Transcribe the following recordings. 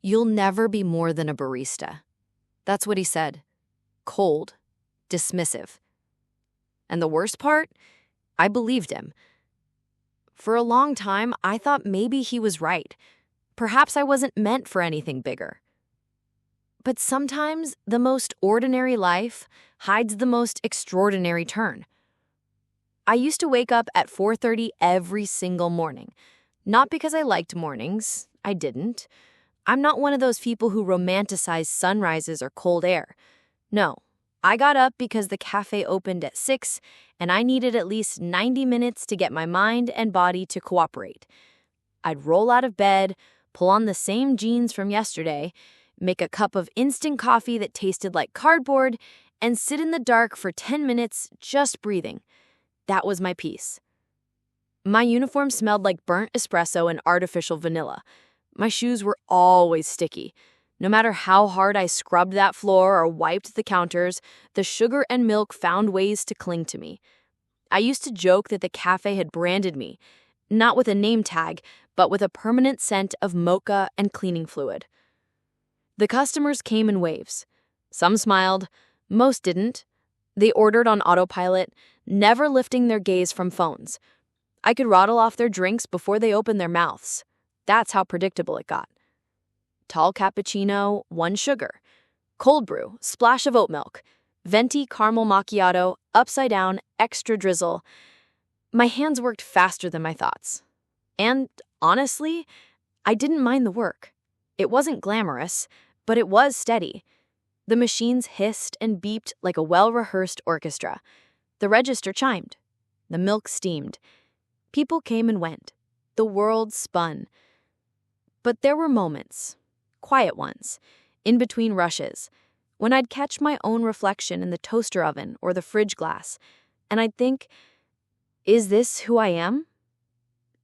"You'll never be more than a barista." That's what he said. Cold, dismissive. And the worst part? I believed him. For a long time, I thought maybe he was right. Perhaps I wasn't meant for anything bigger. But sometimes the most ordinary life hides the most extraordinary turn. I used to wake up at 4:30 every single morning. Not because I liked mornings. I didn't. I'm not one of those people who romanticize sunrises or cold air. No, I got up because the cafe opened at 6 and I needed at least 90 minutes to get my mind and body to cooperate. I'd roll out of bed, pull on the same jeans from yesterday, make a cup of instant coffee that tasted like cardboard, and sit in the dark for 10 minutes just breathing. That was my peace. My uniform smelled like burnt espresso and artificial vanilla. My shoes were always sticky. No matter how hard I scrubbed that floor or wiped the counters, the sugar and milk found ways to cling to me. I used to joke that the cafe had branded me, not with a name tag, but with a permanent scent of mocha and cleaning fluid. The customers came in waves. Some smiled, most didn't. They ordered on autopilot, never lifting their gaze from phones. I could rattle off their drinks before they opened their mouths. That's how predictable it got. Tall cappuccino, 1 sugar. Cold brew, splash of oat milk. Venti caramel macchiato, upside down, extra drizzle. My hands worked faster than my thoughts. And honestly, I didn't mind the work. It wasn't glamorous, but it was steady. The machines hissed and beeped like a well-rehearsed orchestra. The register chimed. The milk steamed. People came and went. The world spun. But there were moments, quiet ones, in between rushes, when I'd catch my own reflection in the toaster oven or the fridge glass, and I'd think, is this who I am?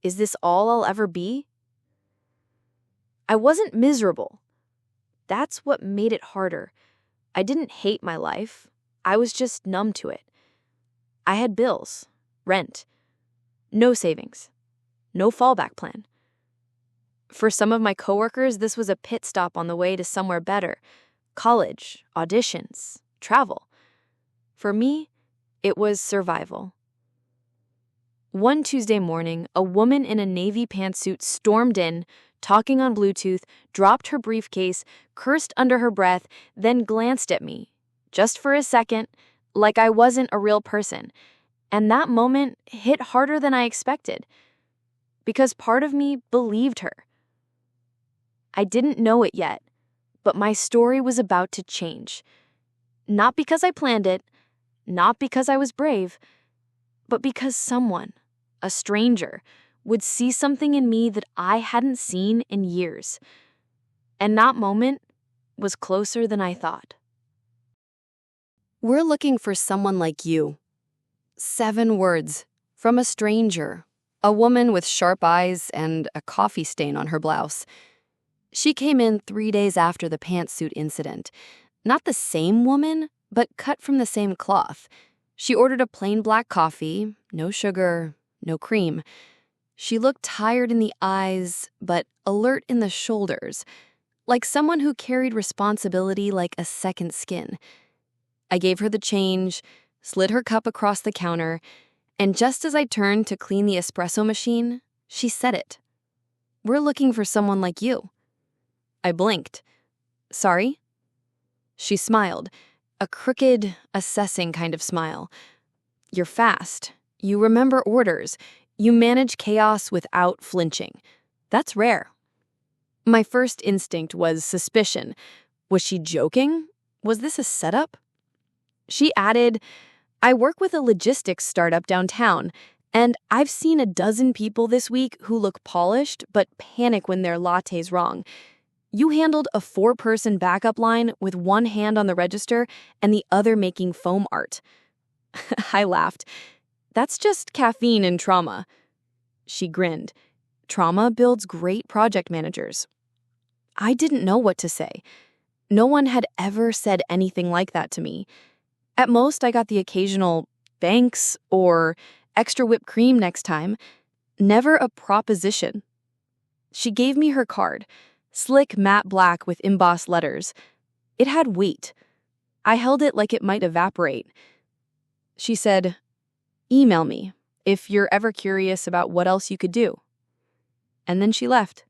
Is this all I'll ever be? I wasn't miserable. That's what made it harder. I didn't hate my life. I was just numb to it. I had bills, rent, no savings, no fallback plan. For some of my coworkers, this was a pit stop on the way to somewhere better. College, auditions, travel. For me, it was survival. One Tuesday morning, a woman in a navy pantsuit stormed in, talking on Bluetooth, dropped her briefcase, cursed under her breath, then glanced at me, just for a second, like I wasn't a real person. And that moment hit harder than I expected, because part of me believed her. I didn't know it yet, but my story was about to change. Not because I planned it, not because I was brave, but because someone, a stranger, would see something in me that I hadn't seen in years. And that moment was closer than I thought. We're looking for someone like you. 7 words from a stranger, a woman with sharp eyes and a coffee stain on her blouse. She came in 3 days after the pantsuit incident. Not the same woman, but cut from the same cloth. She ordered a plain black coffee, no sugar, no cream. She looked tired in the eyes, but alert in the shoulders, like someone who carried responsibility like a second skin. I gave her the change, slid her cup across the counter, and just as I turned to clean the espresso machine, she said it. "We're looking for someone like you." I blinked. "Sorry?" She smiled, a crooked, assessing kind of smile. "You're fast. You remember orders. You manage chaos without flinching. That's rare." My first instinct was suspicion. Was she joking? Was this a setup? She added, "I work with a logistics startup downtown, and I've seen a dozen people this week who look polished but panic when their latte's wrong. You handled a 4-person backup line with one hand on the register and the other making foam art." I laughed. "That's just caffeine and trauma." She grinned. "Trauma builds great project managers." I didn't know what to say. No one had ever said anything like that to me. At most, I got the occasional "thanks" or "extra whipped cream next time." Never a proposition. She gave me her card. Slick matte black with embossed letters. It had weight. I held it like it might evaporate. She said, "Email me if you're ever curious about what else you could do." And then she left.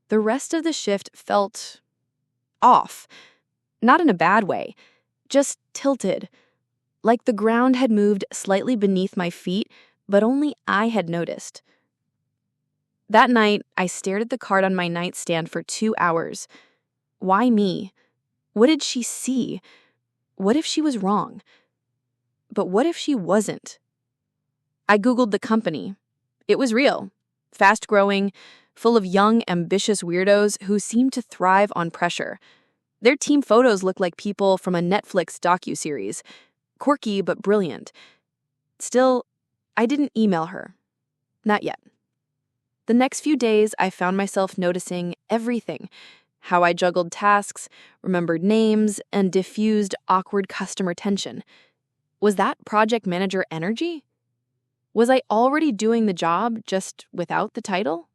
The rest of the shift felt off. Not in a bad way, just tilted. Like the ground had moved slightly beneath my feet, but only I had noticed. That night, I stared at the card on my nightstand for 2 hours. Why me? What did she see? What if she was wrong? But what if she wasn't? I Googled the company. It was real, fast-growing, full of young, ambitious weirdos who seemed to thrive on pressure. Their team photos looked like people from a Netflix docuseries, quirky but brilliant. Still, I didn't email her. Not yet. The next few days, I found myself noticing everything. How I juggled tasks, remembered names, and diffused awkward customer tension. Was that project manager energy? Was I already doing the job, just without the title?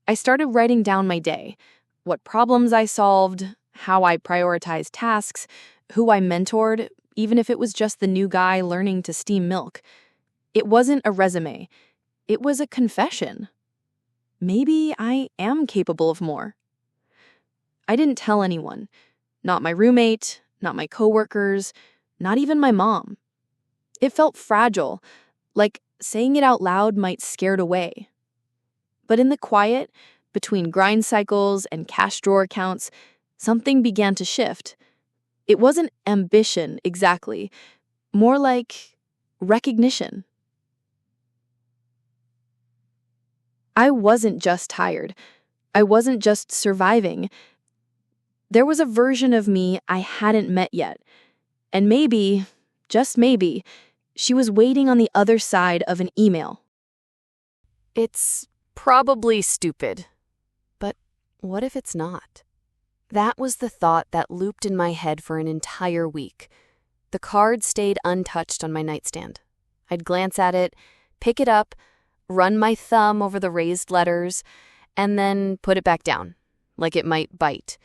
I started writing down my day, what problems I solved, how I prioritized tasks, who I mentored, even if it was just the new guy learning to steam milk. It wasn't a resume. It was a confession. Maybe I am capable of more. I didn't tell anyone. Not my roommate, not my coworkers, not even my mom. It felt fragile, like saying it out loud might scare it away. But in the quiet, between grind cycles and cash drawer counts, something began to shift. It wasn't ambition exactly, more like recognition. I wasn't just tired. I wasn't just surviving. There was a version of me I hadn't met yet. And maybe, just maybe, she was waiting on the other side of an email. It's probably stupid. But what if it's not? That was the thought that looped in my head for an entire week. The card stayed untouched on my nightstand. I'd glance at it, pick it up, run my thumb over the raised letters, and then put it back down, like it might bite.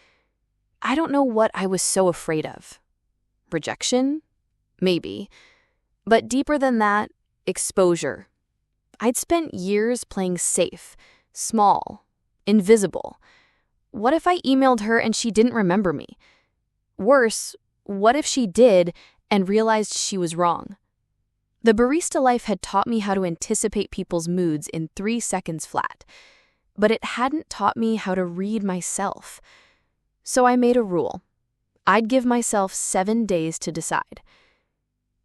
I don't know what I was so afraid of. Rejection? Maybe. But deeper than that, exposure. I'd spent years playing safe, small, invisible. What if I emailed her and she didn't remember me? Worse, what if she did and realized she was wrong? The barista life had taught me how to anticipate people's moods in 3 seconds flat, but it hadn't taught me how to read myself. So I made a rule. I'd give myself 7 days to decide.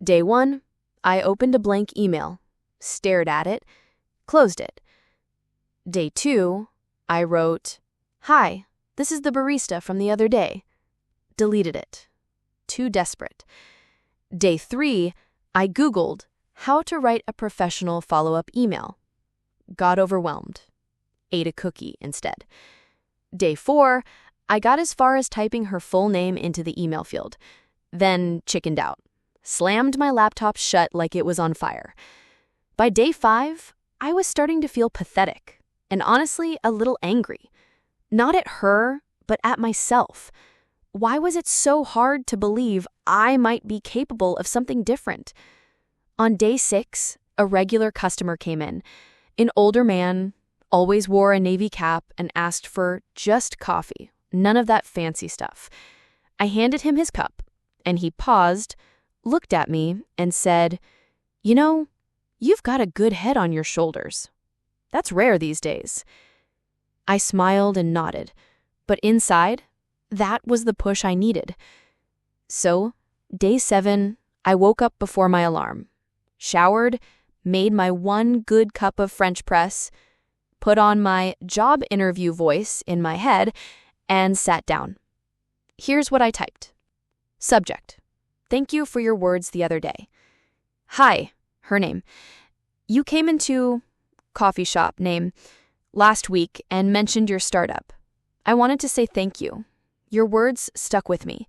Day 1, I opened a blank email, stared at it, closed it. Day 2, I wrote, "Hi, this is the barista from the other day." Deleted it. Too desperate. Day 3, I Googled how to write a professional follow-up email. Got overwhelmed. Ate a cookie instead. Day 4, I got as far as typing her full name into the email field. Then chickened out. Slammed my laptop shut like it was on fire. By day 5, I was starting to feel pathetic and honestly a little angry. Not at her, but at myself. Why was it so hard to believe I might be capable of something different? On day 6, a regular customer came in. An older man, always wore a navy cap and asked for just coffee, none of that fancy stuff. I handed him his cup, and he paused, looked at me, and said, "You know, you've got a good head on your shoulders. That's rare these days." I smiled and nodded, but inside, that was the push I needed. So, day 7, I woke up before my alarm, showered, made my one good cup of French press, put on my job interview voice in my head, and sat down. Here's what I typed. Subject: Thank you for your words the other day. Hi, her name. You came into coffee shop name last week and mentioned your startup. I wanted to say thank you. Your words stuck with me.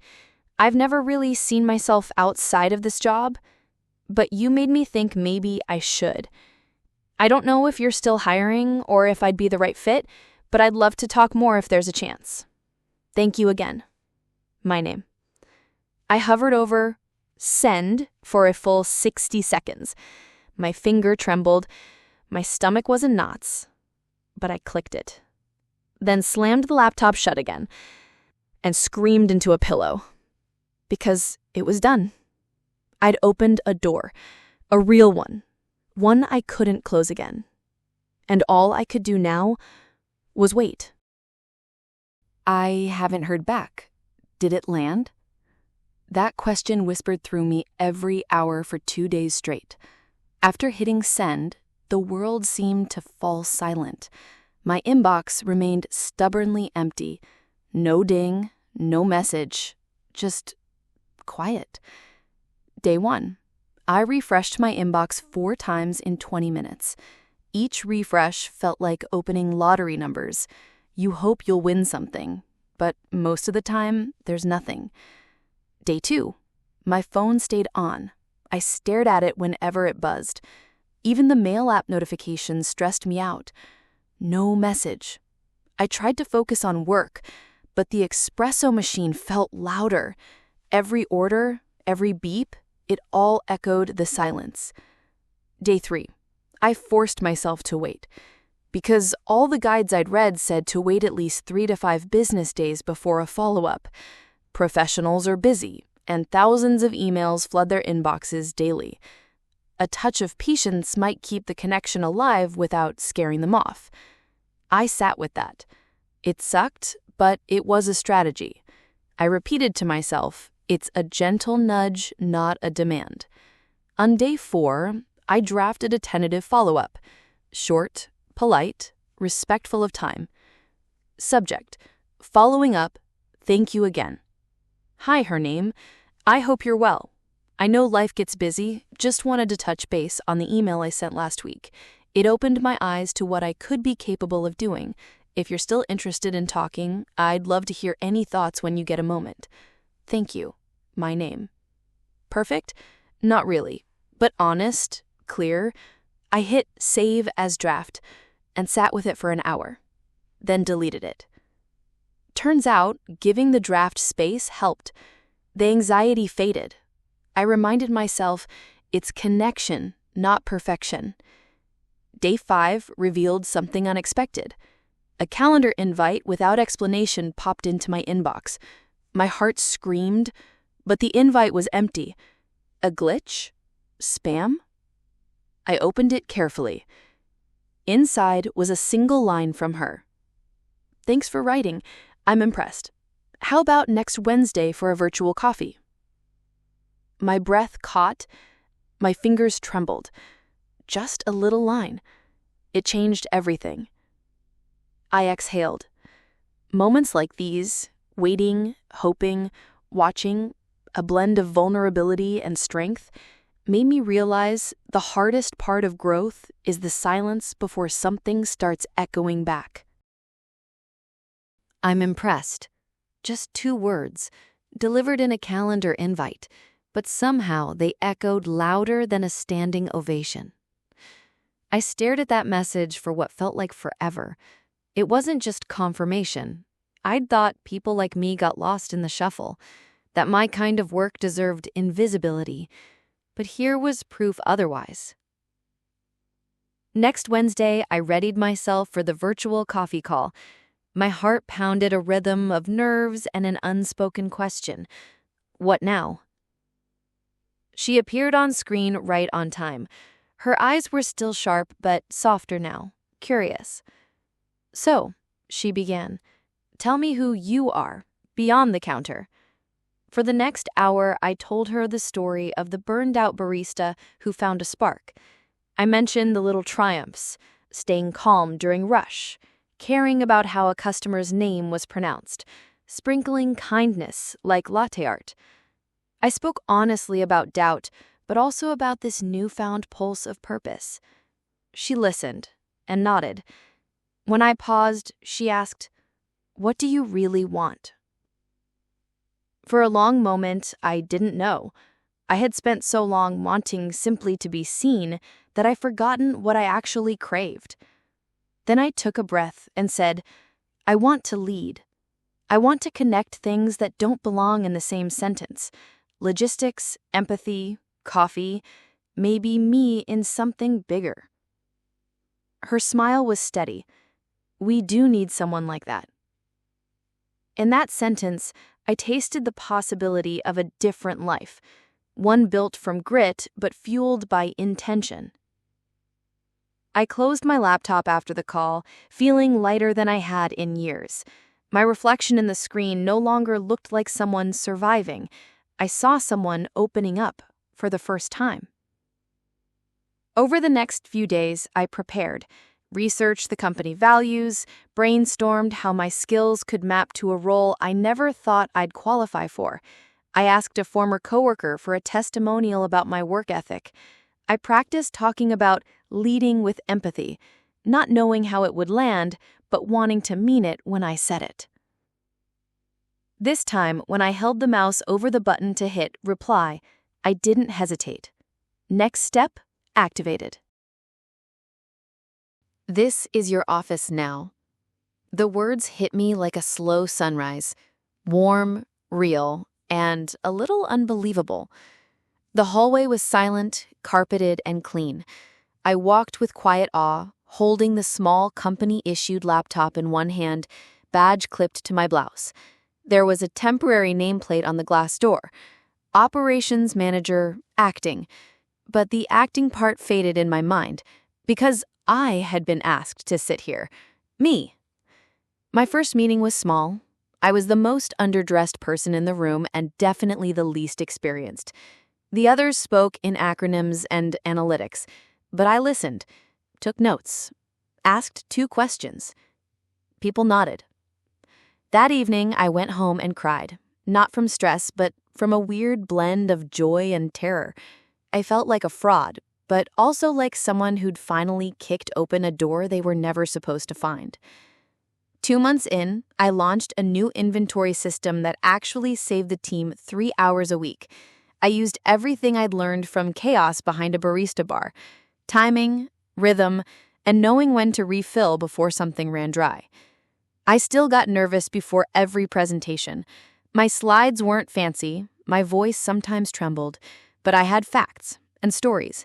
I've never really seen myself outside of this job, but you made me think maybe I should. I don't know if you're still hiring or if I'd be the right fit, but I'd love to talk more if there's a chance. Thank you again. My name. I hovered over send for a full 60 seconds. My finger trembled. My stomach was in knots, but I clicked it. Then slammed the laptop shut again and screamed into a pillow because it was done. I'd opened a door, a real one I couldn't close again. And all I could do now was wait. I haven't heard back. Did it land? That question whispered through me every hour for 2 days straight. After hitting send, the world seemed to fall silent. My inbox remained stubbornly empty. No ding, no message, just quiet. Day 1. I refreshed my inbox 4 times in 20 minutes. Each refresh felt like opening lottery numbers. You hope you'll win something, but most of the time, there's nothing. Day 2. My phone stayed on. I stared at it whenever it buzzed. Even the mail app notifications stressed me out. No message. I tried to focus on work, but the espresso machine felt louder. Every order, every beep, it all echoed the silence. Day 3. I forced myself to wait, because all the guides I'd read said to wait at least 3 to 5 business days before a follow-up. Professionals are busy, and thousands of emails flood their inboxes daily. A touch of patience might keep the connection alive without scaring them off. I sat with that. It sucked, but it was a strategy. I repeated to myself, it's a gentle nudge, not a demand. On day 4, I drafted a tentative follow-up. Short, polite, respectful of time. Subject, following up, thank you again. Hi, her name. I hope you're well. I know life gets busy, just wanted to touch base on the email I sent last week. It opened my eyes to what I could be capable of doing. If you're still interested in talking, I'd love to hear any thoughts when you get a moment. Thank you. My name. Perfect? Not really, but honest, clear. I hit save as draft and sat with it for an hour, then deleted it. Turns out, giving the draft space helped. The anxiety faded. I reminded myself, it's connection, not perfection. Day 5 revealed something unexpected. A calendar invite without explanation popped into my inbox. My heart screamed, but the invite was empty. A glitch? Spam? I opened it carefully. Inside was a single line from her. Thanks for writing. I'm impressed. How about next Wednesday for a virtual coffee? My breath caught. My fingers trembled. Just a little line. It changed everything. I exhaled. Moments like these, waiting, hoping, watching, a blend of vulnerability and strength, made me realize the hardest part of growth is the silence before something starts echoing back. I'm impressed. Just 2 words, delivered in a calendar invite, but somehow they echoed louder than a standing ovation. I stared at that message for what felt like forever. It wasn't just confirmation. I'd thought people like me got lost in the shuffle, that my kind of work deserved invisibility, but here was proof otherwise. Next Wednesday, I readied myself for the virtual coffee call. My heart pounded a rhythm of nerves and an unspoken question. What now? She appeared on screen right on time. Her eyes were still sharp, but softer now, curious. So, she began, tell me who you are, beyond the counter. For the next hour, I told her the story of the burned-out barista who found a spark. I mentioned the little triumphs, staying calm during rush, caring about how a customer's name was pronounced, sprinkling kindness like latte art. I spoke honestly about doubt, but also about this newfound pulse of purpose. She listened and nodded. When I paused, she asked, "What do you really want?" For a long moment, I didn't know. I had spent so long wanting simply to be seen that I'd forgotten what I actually craved. Then I took a breath and said, I want to lead. I want to connect things that don't belong in the same sentence. Logistics, empathy, coffee, maybe me in something bigger. Her smile was steady. We do need someone like that. In that sentence, I tasted the possibility of a different life, one built from grit but fueled by intention. I closed my laptop after the call, feeling lighter than I had in years. My reflection in the screen no longer looked like someone surviving. I saw someone opening up for the first time. Over the next few days, I prepared, researched the company values, brainstormed how my skills could map to a role I never thought I'd qualify for. I asked a former coworker for a testimonial about my work ethic. I practiced talking about leading with empathy, not knowing how it would land, but wanting to mean it when I said it. This time, when I held the mouse over the button to hit reply, I didn't hesitate. Next step activated. This is your office now. The words hit me like a slow sunrise, warm, real, and a little unbelievable. The hallway was silent, carpeted, and clean. I walked with quiet awe, holding the small company-issued laptop in one hand, badge clipped to my blouse. There was a temporary nameplate on the glass door. Operations Manager, Acting. But the acting part faded in my mind, because I had been asked to sit here. Me. My first meeting was small. I was the most underdressed person in the room and definitely the least experienced. The others spoke in acronyms and analytics, but I listened, took notes, asked 2 questions. People nodded. That evening, I went home and cried, not from stress, but from a weird blend of joy and terror. I felt like a fraud, but also like someone who'd finally kicked open a door they were never supposed to find. 2 months in, I launched a new inventory system that actually saved the team 3 hours a week. I used everything I'd learned from chaos behind a barista bar: timing, rhythm, and knowing when to refill before something ran dry. I still got nervous before every presentation. My slides weren't fancy, my voice sometimes trembled, but I had facts and stories.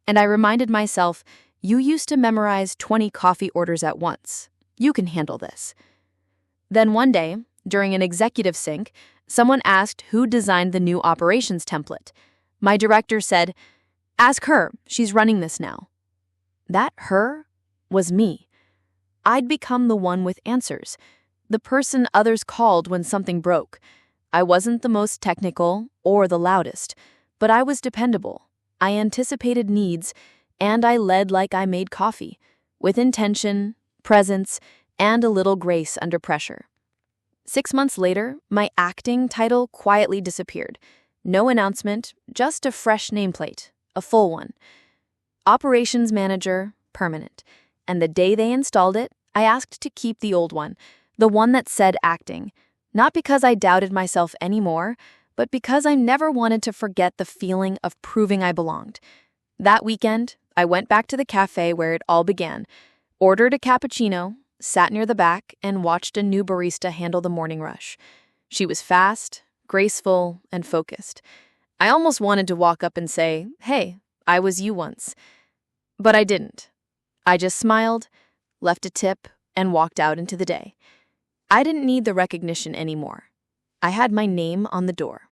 And I reminded myself, you used to memorize 20 coffee orders at once. You can handle this. Then one day, during an executive sync, someone asked who designed the new operations template. My director said, "Ask her, she's running this now." That her was me. I'd become the one with answers, the person others called when something broke. I wasn't the most technical or the loudest, but I was dependable. I anticipated needs, and I led like I made coffee, with intention, presence, and a little grace under pressure. 6 months later, my acting title quietly disappeared. No announcement, just a fresh nameplate, a full one. Operations Manager, permanent. And the day they installed it, I asked to keep the old one, the one that said acting, not because I doubted myself anymore, but because I never wanted to forget the feeling of proving I belonged. That weekend, I went back to the cafe where it all began, ordered a cappuccino, sat near the back, and watched a new barista handle the morning rush. She was fast, graceful, and focused. I almost wanted to walk up and say, "Hey, I was you once." But I didn't. I just smiled, left a tip, and walked out into the day. I didn't need the recognition anymore. I had my name on the door.